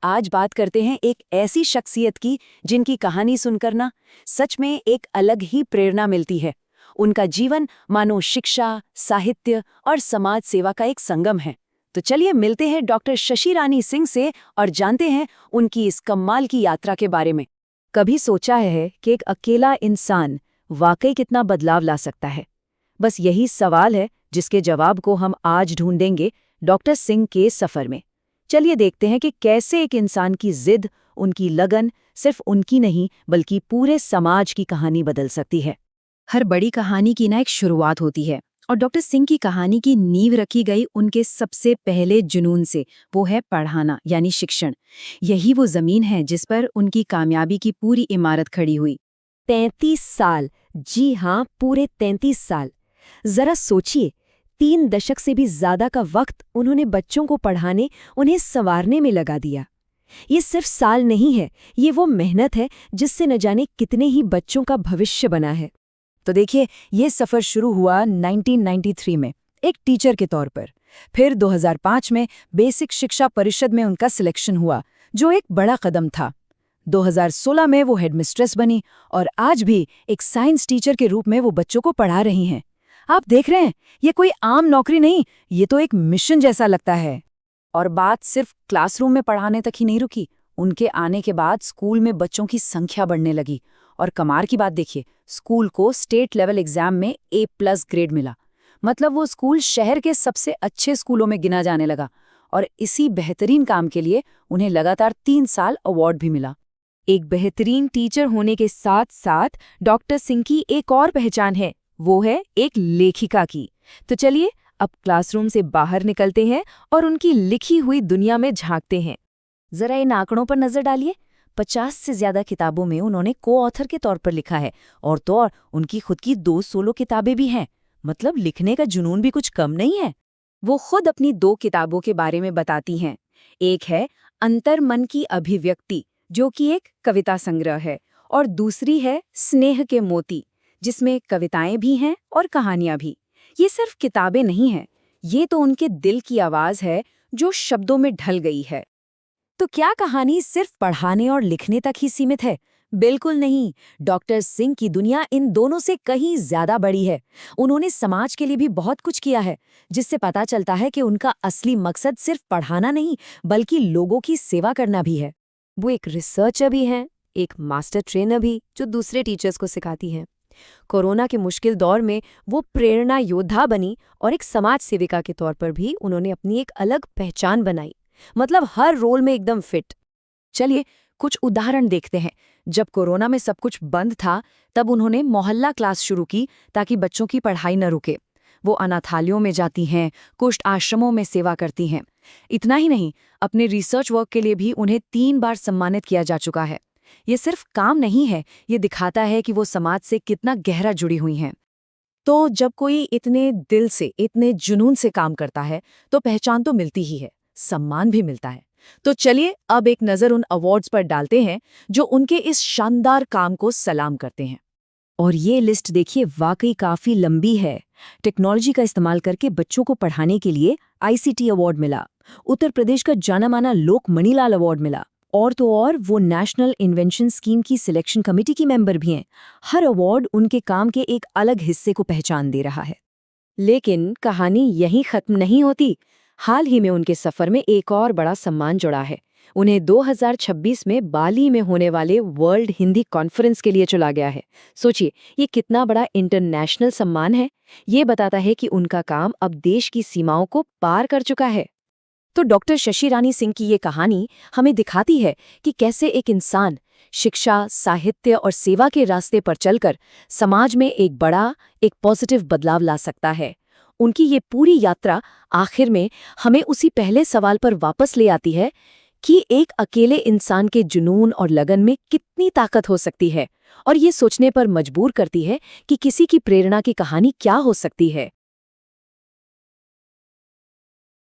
आज बात करते हैं एक ऐसी शख्सियत की जिनकी कहानी सुनकर ना सच में एक अलग ही प्रेरणा मिलती है। उनका जीवन मानो शिक्षा, साहित्य और समाज सेवा का एक संगम है। तो चलिए मिलते हैं डॉक्टर शशि रानी सिंह से और जानते हैं उनकी इस कमाल की यात्रा के बारे में। कभी सोचा है कि एक अकेला इंसान वाकई कितना बदलाव ला सकता है? बस यही सवाल है जिसके जवाब को हम आज ढूंढेंगे डॉक्टर सिंह के सफर में। चलिए देखते हैं कि कैसे एक इंसान की जिद, उनकी लगन सिर्फ उनकी नहीं बल्कि पूरे समाज की कहानी बदल सकती है। हर बड़ी कहानी की ना एक शुरुआत होती है और डॉक्टर सिंह की कहानी की नींव रखी गई उनके सबसे पहले जुनून से। वो है पढ़ाना यानी शिक्षण। यही वो जमीन है जिस पर उनकी कामयाबी की पूरी इमारत खड़ी हुई। 33 साल, जी हाँ, पूरे 33 साल। जरा सोचिए, 3 दशक से भी ज्यादा का वक्त उन्होंने बच्चों को पढ़ाने, उन्हें संवारने में लगा दिया। ये सिर्फ साल नहीं है, ये वो मेहनत है जिससे न जाने कितने ही बच्चों का भविष्य बना है। तो देखिए, ये सफ़र शुरू हुआ 1993 में एक टीचर के तौर पर। फिर 2005 में बेसिक शिक्षा परिषद में उनका सिलेक्शन हुआ, जो एक बड़ा कदम था। 2016 में वो हेडमिस्ट्रेस बनी और आज भी एक साइंस टीचर के रूप में वो बच्चों को पढ़ा रही हैं। आप देख रहे हैं, ये कोई आम नौकरी नहीं, ये तो एक मिशन जैसा लगता है। और बात सिर्फ क्लासरूम में पढ़ाने तक ही नहीं रुकी। उनके आने के बाद स्कूल में बच्चों की संख्या बढ़ने लगी और कमाल की बात देखिए, स्कूल को स्टेट लेवल एग्जाम में A+ ग्रेड मिला। मतलब वो स्कूल शहर के सबसे अच्छे स्कूलों में गिना जाने लगा और इसी बेहतरीन काम के लिए उन्हें लगातार 3 साल अवार्ड भी मिला। एक बेहतरीन टीचर होने के साथ साथ डॉक्टर सिंह की एक और पहचान है, वो है एक लेखिका की। तो चलिए अब क्लासरूम से बाहर निकलते हैं और उनकी लिखी हुई दुनिया में झांकते हैं। जरा इन आंकड़ों पर नजर डालिए। 50 से ज्यादा किताबों में उन्होंने को-ऑथर के तौर पर लिखा है और तो और उनकी खुद की 2 सोलो किताबें भी हैं। मतलब लिखने का जुनून भी कुछ कम नहीं है। वो खुद अपनी 2 किताबों के बारे में बताती हैं। एक है अंतर मन की अभिव्यक्ति, जो कि एक कविता संग्रह है, और दूसरी है स्नेह के मोती, जिसमें कविताएं भी हैं और कहानियां भी। ये सिर्फ किताबें नहीं हैं, ये तो उनके दिल की आवाज है जो शब्दों में ढल गई है। तो क्या कहानी सिर्फ पढ़ाने और लिखने तक ही सीमित है? बिल्कुल नहीं। डॉक्टर सिंह की दुनिया इन दोनों से कहीं ज्यादा बड़ी है। उन्होंने समाज के लिए भी बहुत कुछ किया है, जिससे पता चलता है कि उनका असली मकसद सिर्फ पढ़ाना नहीं बल्कि लोगों की सेवा करना भी है। वो एक रिसर्चर भी हैं, एक मास्टर ट्रेनर भी, जो दूसरे टीचर्स को सिखाती हैं। कोरोना के मुश्किल दौर में वो प्रेरणा योद्धा बनी और एक समाज सेविका के तौर पर भी उन्होंने अपनी एक अलग पहचान बनाई। मतलब हर रोल में एकदम फिट। चलिए कुछ उदाहरण देखते हैं। जब कोरोना में सब कुछ बंद था, तब उन्होंने मोहल्ला क्लास शुरू की ताकि बच्चों की पढ़ाई न रुके। वो अनाथालयों में जाती हैं, कुष्ठ आश्रमों में सेवा करती हैं। इतना ही नहीं, अपने रिसर्च वर्क के लिए भी उन्हें 3 बार सम्मानित किया जा चुका है। ये सिर्फ काम नहीं है, ये दिखाता है कि वो समाज से कितना गहरा जुड़ी हुई हैं। तो जब कोई इतने दिल से, इतने जुनून से काम करता है, तो पहचान तो मिलती ही है, सम्मान भी मिलता है। तो चलिए अब एक नज़र उन अवार्ड्स पर डालते हैं जो उनके इस शानदार काम को सलाम करते हैं। और ये लिस्ट देखिए, वाकई काफी लंबी है। टेक्नोलॉजी का इस्तेमाल करके बच्चों को पढ़ाने के लिए ICT अवार्ड मिला, उत्तर प्रदेश का जाना माना लोक मणिलाल अवार्ड मिला, और तो और वो नेशनल इन्वेंशन स्कीम की सिलेक्शन कमेटी की मेंबर भी हैं। हर अवार्ड उनके काम के एक अलग हिस्से को पहचान दे रहा है। लेकिन कहानी यहीं खत्म नहीं होती। हाल ही में उनके सफर में एक और बड़ा सम्मान जुड़ा है। उन्हें 2026 में बाली में होने वाले वर्ल्ड हिंदी कॉन्फ्रेंस के लिए चुना गया है। सोचिए, ये कितना बड़ा इंटरनेशनल सम्मान है। ये बताता है कि उनका काम अब देश की सीमाओं को पार कर चुका है। तो डॉक्टर शशि रानी सिंह की ये कहानी हमें दिखाती है कि कैसे एक इंसान शिक्षा, साहित्य और सेवा के रास्ते पर चलकर समाज में एक बड़ा, एक पॉजिटिव बदलाव ला सकता है। उनकी ये पूरी यात्रा आखिर में हमें उसी पहले सवाल पर वापस ले आती है कि एक अकेले इंसान के जुनून और लगन में कितनी ताकत हो सकती है, और ये सोचने पर मजबूर करती है कि किसी की प्रेरणा की कहानी क्या हो सकती है।